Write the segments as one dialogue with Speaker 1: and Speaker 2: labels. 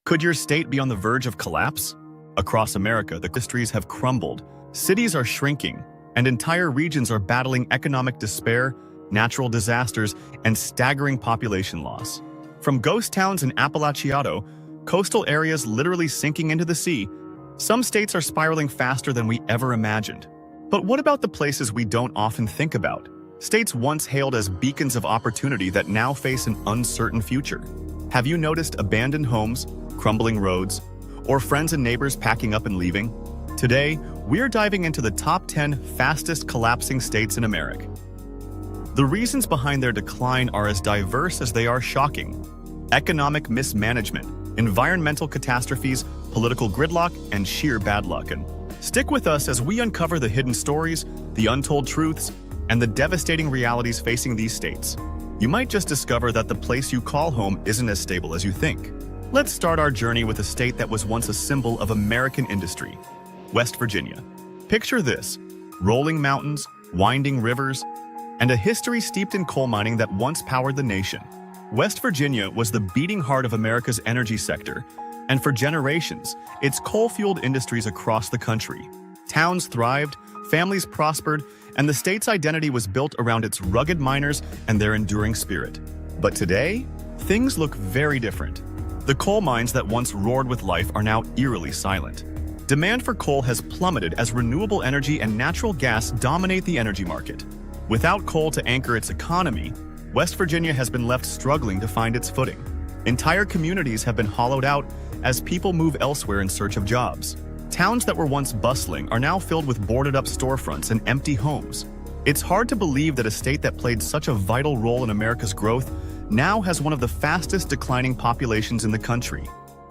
Speaker 1: Could your state be on the verge of collapse? Across America, the industries have crumbled, cities are shrinking, and entire regions are battling economic despair, natural disasters, and staggering population loss. From ghost towns in Appalachiato, coastal areas literally sinking into the sea, some states are spiraling faster than we ever imagined. But what about the places we don't often think about? States once hailed as beacons of opportunity that now face an uncertain future. Have you noticed abandoned homes, crumbling roads, or friends and neighbors packing up and leaving? Today, we're diving into the top 10 fastest collapsing states in America. The reasons behind their decline are as diverse as they are shocking. Economic mismanagement, environmental catastrophes, political gridlock, and sheer bad luck. And stick with us as we uncover the hidden stories, the untold truths, and the devastating realities facing these states. You might just discover that the place you call home isn't as stable as you think. Let's start our journey with a state that was once a symbol of American industry, West Virginia. Picture this: rolling mountains, winding rivers, and a history steeped in coal mining that once powered the nation. West Virginia was the beating heart of America's energy sector, and for generations, its coal-fueled industries across the country. Towns thrived, families prospered, and the state's identity was built around its rugged miners and their enduring spirit. But today, things look very different. The coal mines that once roared with life are now eerily silent. Demand for coal has plummeted as renewable energy and natural gas dominate the energy market. Without coal to anchor its economy, West Virginia has been left struggling to find its footing. Entire communities have been hollowed out as people move elsewhere in search of jobs. Towns that were once bustling are now filled with boarded-up storefronts and empty homes. It's hard to believe that a state that played such a vital role in America's growth now has one of the fastest declining populations in the country.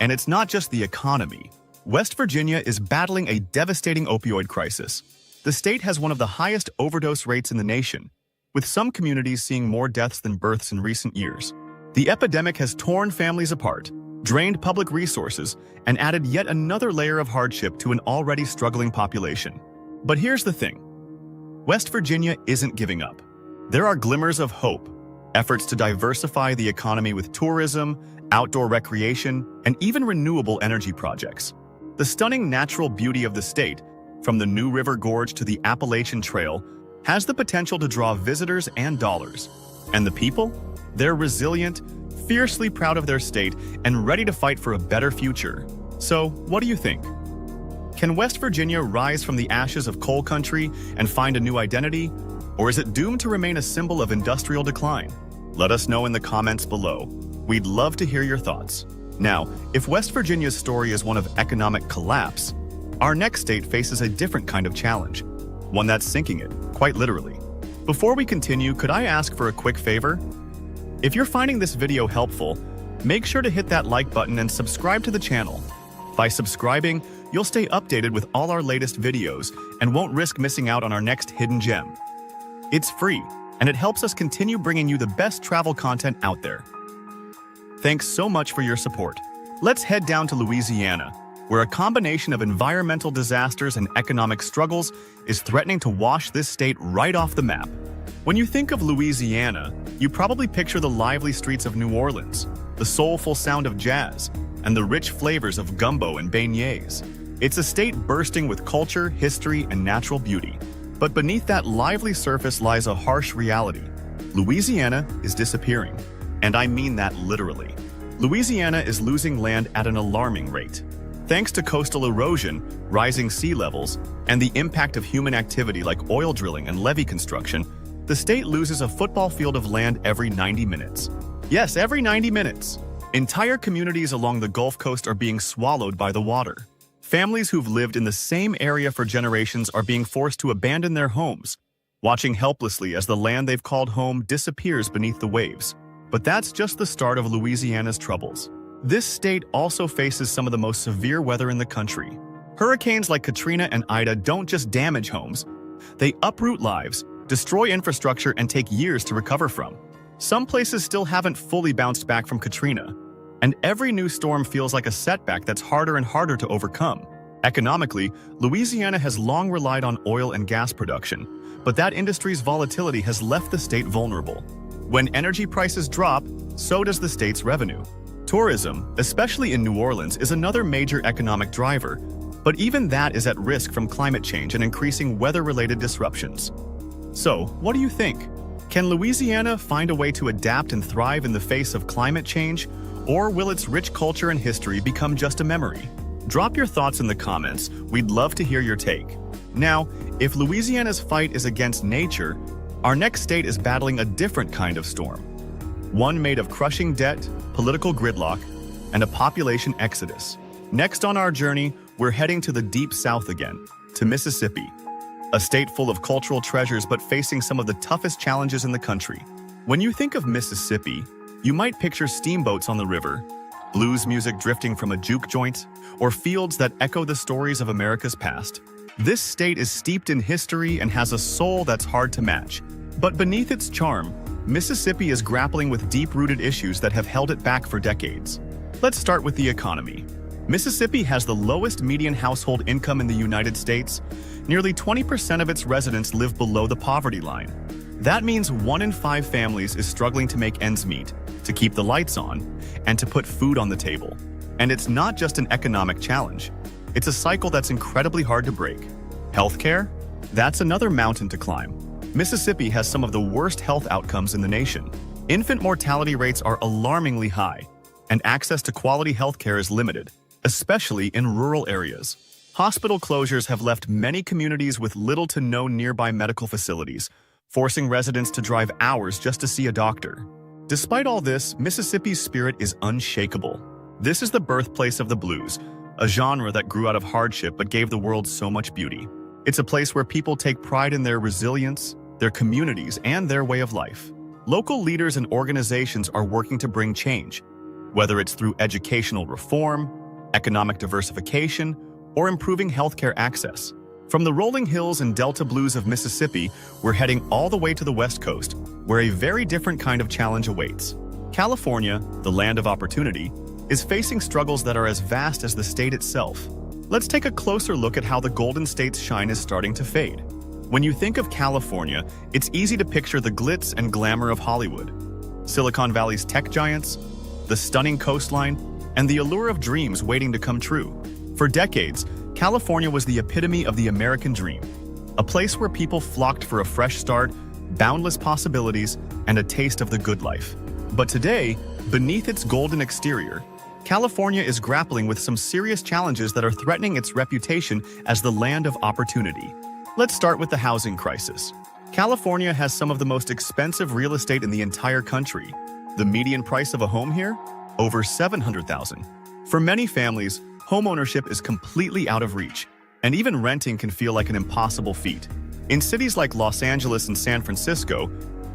Speaker 1: And it's not just the economy. West Virginia is battling a devastating opioid crisis. The state has one of the highest overdose rates in the nation, with some communities seeing more deaths than births in recent years. The epidemic has torn families apart, drained public resources, and added yet another layer of hardship to an already struggling population. But here's the thing: West Virginia isn't giving up. There are glimmers of hope, efforts to diversify the economy with tourism, outdoor recreation, and even renewable energy projects. The stunning natural beauty of the state, from the New River Gorge to the Appalachian Trail, has the potential to draw visitors and dollars. And the people? They're resilient, fiercely proud of their state, and ready to fight for a better future. So, what do you think? Can West Virginia rise from the ashes of coal country and find a new identity? Or is it doomed to remain a symbol of industrial decline? Let us know in the comments below. We'd love to hear your thoughts. Now, if West Virginia's story is one of economic collapse, our next state faces a different kind of challenge, one that's sinking it, quite literally. Before we continue, could I ask for a quick favor? If you're finding this video helpful, make sure to hit that like button and subscribe to the channel. By subscribing, you'll stay updated with all our latest videos and won't risk missing out on our next hidden gem. It's free, and it helps us continue bringing you the best travel content out there. Thanks so much for your support. Let's head down to Louisiana, where a combination of environmental disasters and economic struggles is threatening to wash this state right off the map. When you think of Louisiana, you probably picture the lively streets of New Orleans, the soulful sound of jazz, and the rich flavors of gumbo and beignets. It's a state bursting with culture, history, and natural beauty. But beneath that lively surface lies a harsh reality. Louisiana is disappearing. And I mean that literally. Louisiana is losing land at an alarming rate. Thanks to coastal erosion, rising sea levels, and the impact of human activity like oil drilling and levee construction, the state loses a football field of land every 90 minutes. Yes, every 90 minutes. Entire communities along the Gulf Coast are being swallowed by the water. Families who've lived in the same area for generations are being forced to abandon their homes, watching helplessly as the land they've called home disappears beneath the waves. But that's just the start of Louisiana's troubles. This state also faces some of the most severe weather in the country. Hurricanes like Katrina and Ida don't just damage homes, they uproot lives, destroy infrastructure, and take years to recover from. Some places still haven't fully bounced back from Katrina, and every new storm feels like a setback that's harder and harder to overcome. Economically, Louisiana has long relied on oil and gas production, but that industry's volatility has left the state vulnerable. When energy prices drop, so does the state's revenue. Tourism, especially in New Orleans, is another major economic driver, but even that is at risk from climate change and increasing weather-related disruptions. So, what do you think? Can Louisiana find a way to adapt and thrive in the face of climate change, or will its rich culture and history become just a memory? Drop your thoughts in the comments. We'd love to hear your take. Now, if Louisiana's fight is against nature, our next state is battling a different kind of storm. One made of crushing debt, political gridlock, and a population exodus. Next on our journey, we're heading to the deep south again, to Mississippi, a state full of cultural treasures but facing some of the toughest challenges in the country. When you think of Mississippi, you might picture steamboats on the river, blues music drifting from a juke joint, or fields that echo the stories of America's past. This state is steeped in history and has a soul that's hard to match. But beneath its charm, Mississippi is grappling with deep-rooted issues that have held it back for decades. Let's start with the economy. Mississippi has the lowest median household income in the United States. Nearly 20% of its residents live below the poverty line. That means 1 in 5 families is struggling to make ends meet, to keep the lights on, and to put food on the table. And it's not just an economic challenge. It's a cycle that's incredibly hard to break. Healthcare? That's another mountain to climb. Mississippi has some of the worst health outcomes in the nation. Infant mortality rates are alarmingly high, and access to quality healthcare is limited, especially in rural areas. Hospital closures have left many communities with little to no nearby medical facilities, forcing residents to drive hours just to see a doctor. Despite all this, Mississippi's spirit is unshakable. This is the birthplace of the blues, a genre that grew out of hardship but gave the world so much beauty. It's a place where people take pride in their resilience, their communities, and their way of life. Local leaders and organizations are working to bring change, whether it's through educational reform, economic diversification, or improving healthcare access. From the rolling hills and delta blues of Mississippi, we're heading all the way to the West Coast, where a very different kind of challenge awaits. California, the land of opportunity, is facing struggles that are as vast as the state itself. Let's take a closer look at how the Golden State's shine is starting to fade. When you think of California, it's easy to picture the glitz and glamour of Hollywood, Silicon Valley's tech giants, the stunning coastline, and the allure of dreams waiting to come true. For decades, California was the epitome of the American dream, a place where people flocked for a fresh start, boundless possibilities, and a taste of the good life. But today, beneath its golden exterior, California is grappling with some serious challenges that are threatening its reputation as the land of opportunity. Let's start with the housing crisis. California has some of the most expensive real estate in the entire country. The median price of a home here? Over $700,000. For many families, homeownership is completely out of reach, and even renting can feel like an impossible feat. In cities like Los Angeles and San Francisco,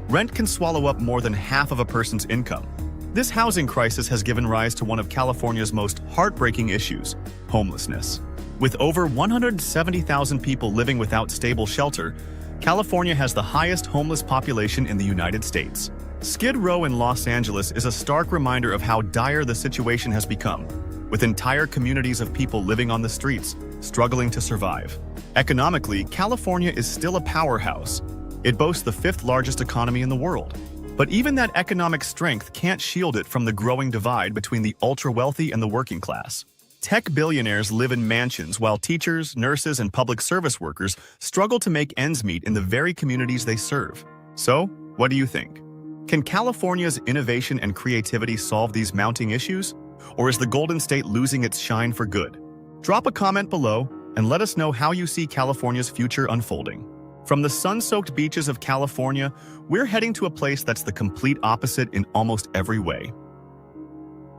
Speaker 1: rent can swallow up more than half of a person's income. This housing crisis has given rise to one of California's most heartbreaking issues: homelessness. With over 170,000 people living without stable shelter, California has the highest homeless population in the United States. Skid Row in Los Angeles is a stark reminder of how dire the situation has become, with entire communities of people living on the streets, struggling to survive. Economically, California is still a powerhouse. It boasts the 5th largest economy in the world. But even that economic strength can't shield it from the growing divide between the ultra-wealthy and the working class. Tech billionaires live in mansions while teachers, nurses, and public service workers struggle to make ends meet in the very communities they serve. So, what do you think? Can California's innovation and creativity solve these mounting issues? Or is the Golden State losing its shine for good? Drop a comment below and let us know how you see California's future unfolding. From the sun-soaked beaches of California, we're heading to a place that's the complete opposite in almost every way: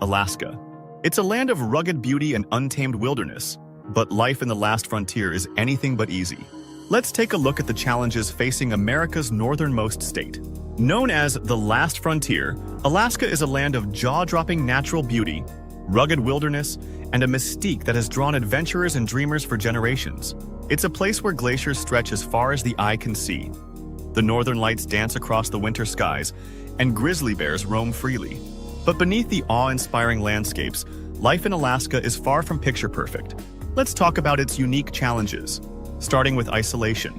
Speaker 1: Alaska. It's a land of rugged beauty and untamed wilderness, but life in the last frontier is anything but easy. Let's take a look at the challenges facing America's northernmost state. Known as the last frontier, Alaska is a land of jaw-dropping natural beauty, rugged wilderness, and a mystique that has drawn adventurers and dreamers for generations. It's a place where glaciers stretch as far as the eye can see. The northern lights dance across the winter skies, and grizzly bears roam freely. But beneath the awe-inspiring landscapes, life in Alaska is far from picture-perfect. Let's talk about its unique challenges. Starting with isolation.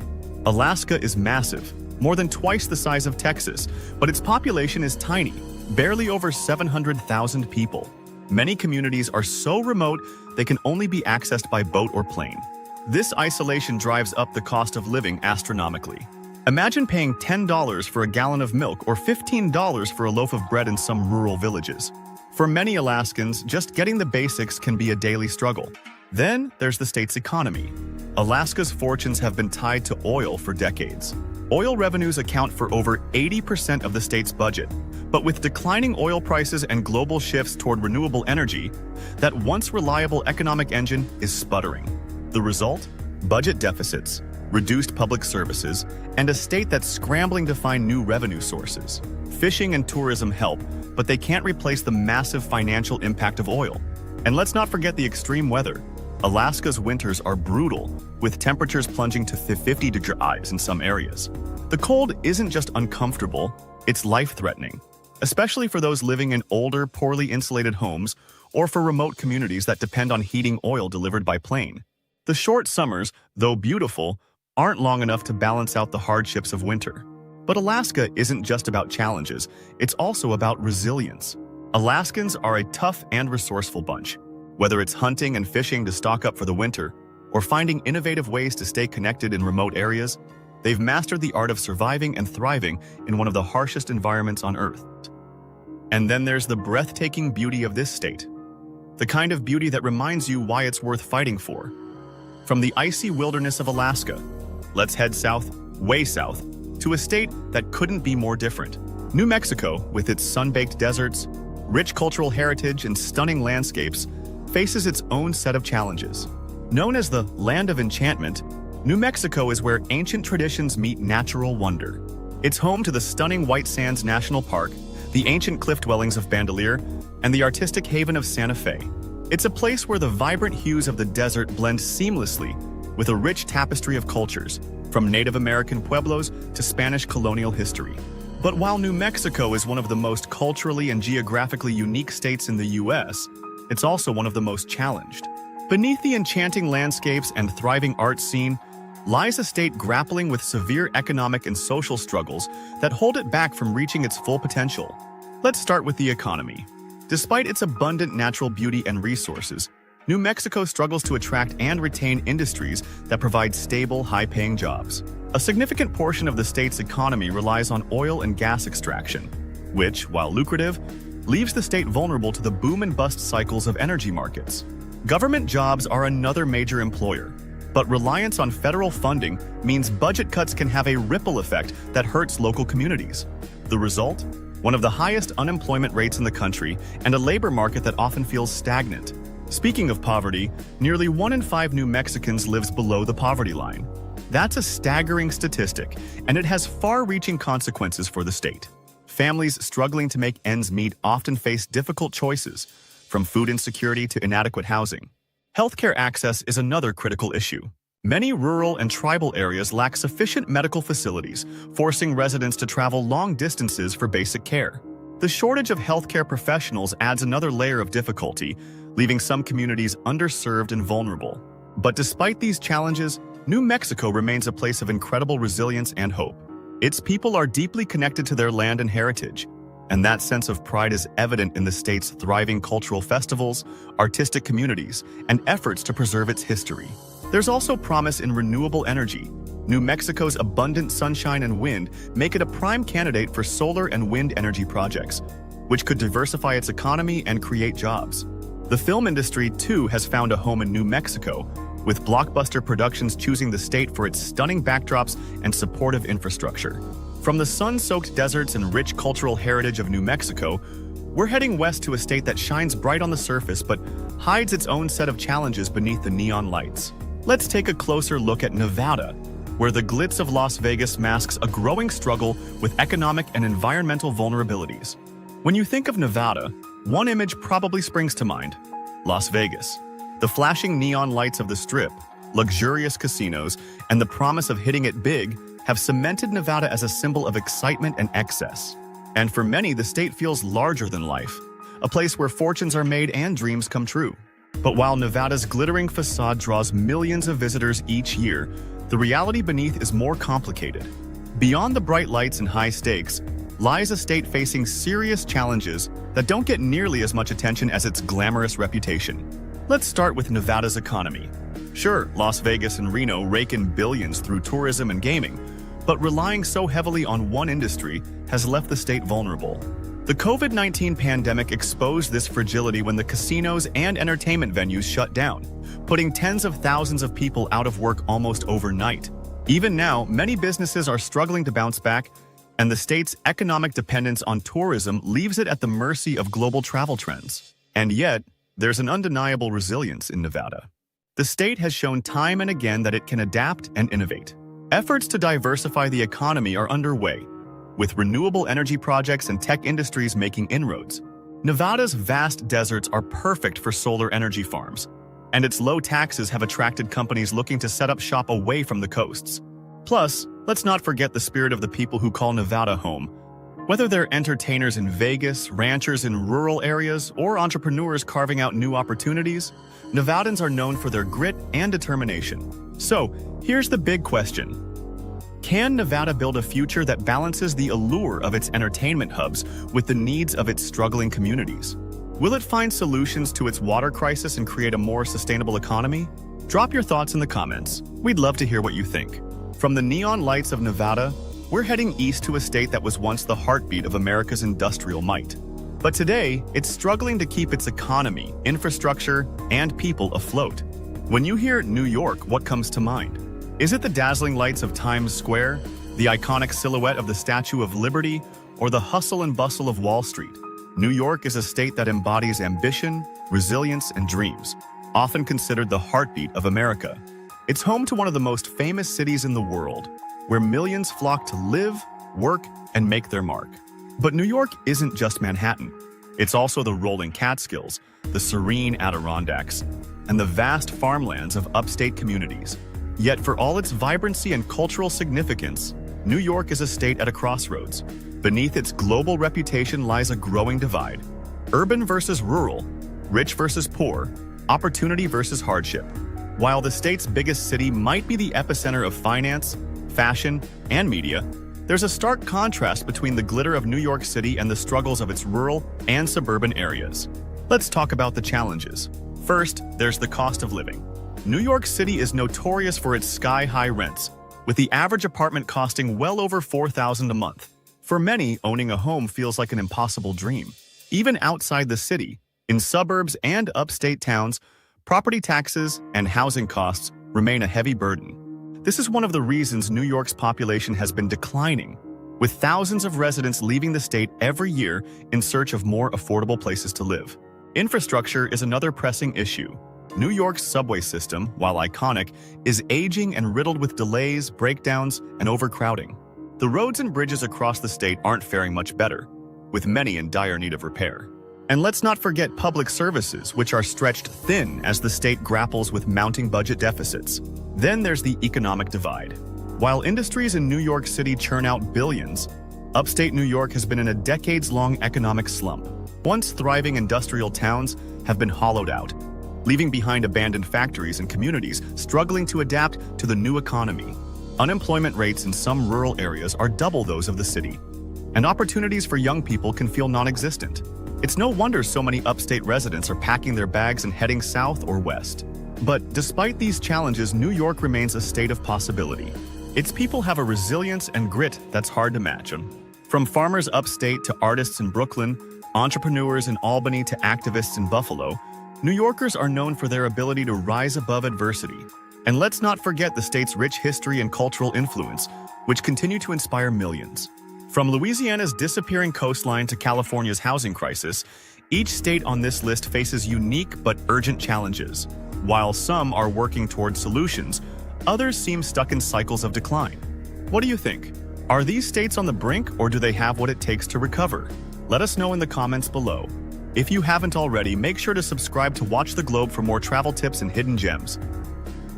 Speaker 1: Alaska is massive, more than twice the size of Texas, but its population is tiny, barely over 700,000 people. Many communities are so remote they can only be accessed by boat or plane. This isolation drives up the cost of living astronomically. Imagine paying $10 for a gallon of milk or $15 for a loaf of bread in some rural villages. For many Alaskans, just getting the basics can be a daily struggle. Then there's the state's economy. Alaska's fortunes have been tied to oil for decades. Oil revenues account for over 80% of the state's budget. But with declining oil prices and global shifts toward renewable energy, that once reliable economic engine is sputtering. The result? Budget deficits, reduced public services, and a state that's scrambling to find new revenue sources. Fishing and tourism help, but they can't replace the massive financial impact of oil. And let's not forget the extreme weather. Alaska's winters are brutal, with temperatures plunging to 50 degrees in some areas. The cold isn't just uncomfortable, it's life-threatening, especially for those living in older, poorly insulated homes or for remote communities that depend on heating oil delivered by plane. The short summers, though beautiful, aren't long enough to balance out the hardships of winter. But Alaska isn't just about challenges, it's also about resilience. Alaskans are a tough and resourceful bunch. Whether it's hunting and fishing to stock up for the winter, or finding innovative ways to stay connected in remote areas, they've mastered the art of surviving and thriving in one of the harshest environments on Earth. And then there's the breathtaking beauty of this state. The kind of beauty that reminds you why it's worth fighting for. From the icy wilderness of Alaska, let's head south, way south, to a state that couldn't be more different. New Mexico, with its sun-baked deserts, rich cultural heritage, and stunning landscapes, faces its own set of challenges. Known as the Land of Enchantment, New Mexico is where ancient traditions meet natural wonder. It's home to the stunning White Sands National Park, the ancient cliff dwellings of Bandelier, and the artistic haven of Santa Fe. It's a place where the vibrant hues of the desert blend seamlessly with a rich tapestry of cultures, from Native American pueblos to Spanish colonial history. But while New Mexico is one of the most culturally and geographically unique states in the U.S., it's also one of the most challenged. Beneath the enchanting landscapes and thriving art scene lies a state grappling with severe economic and social struggles that hold it back from reaching its full potential. Let's start with the economy. Despite its abundant natural beauty and resources, New Mexico struggles to attract and retain industries that provide stable, high-paying jobs. A significant portion of the state's economy relies on oil and gas extraction, which, while lucrative, leaves the state vulnerable to the boom and bust cycles of energy markets. Government jobs are another major employer, but reliance on federal funding means budget cuts can have a ripple effect that hurts local communities. The result? One of the highest unemployment rates in the country and a labor market that often feels stagnant. Speaking of poverty, nearly 1 in 5 New Mexicans lives below the poverty line. That's a staggering statistic, and it has far-reaching consequences for the state. Families struggling to make ends meet often face difficult choices, from food insecurity to inadequate housing. Healthcare access is another critical issue. Many rural and tribal areas lack sufficient medical facilities, forcing residents to travel long distances for basic care. The shortage of healthcare professionals adds another layer of difficulty, leaving some communities underserved and vulnerable. But despite these challenges, New Mexico remains a place of incredible resilience and hope. Its people are deeply connected to their land and heritage, and that sense of pride is evident in the state's thriving cultural festivals, artistic communities, and efforts to preserve its history. There's also promise in renewable energy. New Mexico's abundant sunshine and wind make it a prime candidate for solar and wind energy projects, which could diversify its economy and create jobs. The film industry, too, has found a home in New Mexico, with blockbuster productions choosing the state for its stunning backdrops and supportive infrastructure. From the sun-soaked deserts and rich cultural heritage of New Mexico, we're heading west to a state that shines bright on the surface but hides its own set of challenges beneath the neon lights. Let's take a closer look at Nevada, where the glitz of Las Vegas masks a growing struggle with economic and environmental vulnerabilities. When you think of Nevada, one image probably springs to mind: Las Vegas. The flashing neon lights of the Strip, luxurious casinos, and the promise of hitting it big have cemented Nevada as a symbol of excitement and excess. And for many, the state feels larger than life, a place where fortunes are made and dreams come true. But while Nevada's glittering facade draws millions of visitors each year, the reality beneath is more complicated. Beyond the bright lights and high stakes, lies a state facing serious challenges that don't get nearly as much attention as its glamorous reputation. Let's start with Nevada's economy. Sure, Las Vegas and Reno rake in billions through tourism and gaming, but relying so heavily on one industry has left the state vulnerable. The COVID-19 pandemic exposed this fragility when the casinos and entertainment venues shut down, putting tens of thousands of people out of work almost overnight. Even now, many businesses are struggling to bounce back, and the state's economic dependence on tourism leaves it at the mercy of global travel trends. And yet, there's an undeniable resilience in Nevada. The state has shown time and again that it can adapt and innovate. Efforts to diversify the economy are underway, with renewable energy projects and tech industries making inroads. Nevada's vast deserts are perfect for solar energy farms, and its low taxes have attracted companies looking to set up shop away from the coasts. Plus, let's not forget the spirit of the people who call Nevada home. Whether they're entertainers in Vegas, ranchers in rural areas, or entrepreneurs carving out new opportunities, Nevadans are known for their grit and determination. So, here's the big question. Can Nevada build a future that balances the allure of its entertainment hubs with the needs of its struggling communities? Will it find solutions to its water crisis and create a more sustainable economy? Drop your thoughts in the comments. We'd love to hear what you think. From the neon lights of Nevada, we're heading east to a state that was once the heartbeat of America's industrial might. But today, it's struggling to keep its economy, infrastructure, and people afloat. When you hear New York, what comes to mind? Is it the dazzling lights of Times Square, the iconic silhouette of the Statue of Liberty, or the hustle and bustle of Wall Street? New York is a state that embodies ambition, resilience, and dreams, often considered the heartbeat of America. It's home to one of the most famous cities in the world, where millions flock to live, work, and make their mark. But New York isn't just Manhattan. It's also the rolling Catskills, the serene Adirondacks, and the vast farmlands of upstate communities. Yet for all its vibrancy and cultural significance, New York is a state at a crossroads. Beneath its global reputation lies a growing divide. Urban versus rural, rich versus poor, opportunity versus hardship. While the state's biggest city might be the epicenter of finance, fashion, and media, there's a stark contrast between the glitter of New York City and the struggles of its rural and suburban areas. Let's talk about the challenges. First, there's the cost of living. New York City is notorious for its sky-high rents, with the average apartment costing well over $4,000 a month. For many, owning a home feels like an impossible dream. Even outside the city, in suburbs and upstate towns, property taxes and housing costs remain a heavy burden. This is one of the reasons New York's population has been declining, with thousands of residents leaving the state every year in search of more affordable places to live. Infrastructure is another pressing issue. New York's subway system, while iconic, is aging and riddled with delays, breakdowns, and overcrowding. The roads and bridges across the state aren't faring much better, with many in dire need of repair. And let's not forget public services, which are stretched thin as the state grapples with mounting budget deficits. Then there's the economic divide. While industries in New York City churn out billions, upstate New York has been in a decades-long economic slump. Once thriving industrial towns have been hollowed out, leaving behind abandoned factories and communities struggling to adapt to the new economy. Unemployment rates in some rural areas are double those of the city, and opportunities for young people can feel non-existent. It's no wonder so many upstate residents are packing their bags and heading south or west. But despite these challenges, New York remains a state of possibility. Its people have a resilience and grit that's hard to match. From farmers upstate to artists in Brooklyn, entrepreneurs in Albany to activists in Buffalo, New Yorkers are known for their ability to rise above adversity. And let's not forget the state's rich history and cultural influence, which continue to inspire millions. From Louisiana's disappearing coastline to California's housing crisis, each state on this list faces unique but urgent challenges. While some are working toward solutions, others seem stuck in cycles of decline. What do you think? Are these states on the brink, or do they have what it takes to recover? Let us know in the comments below. If you haven't already, make sure to subscribe to Watch the Globe for more travel tips and hidden gems.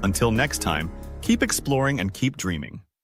Speaker 1: Until next time, keep exploring and keep dreaming.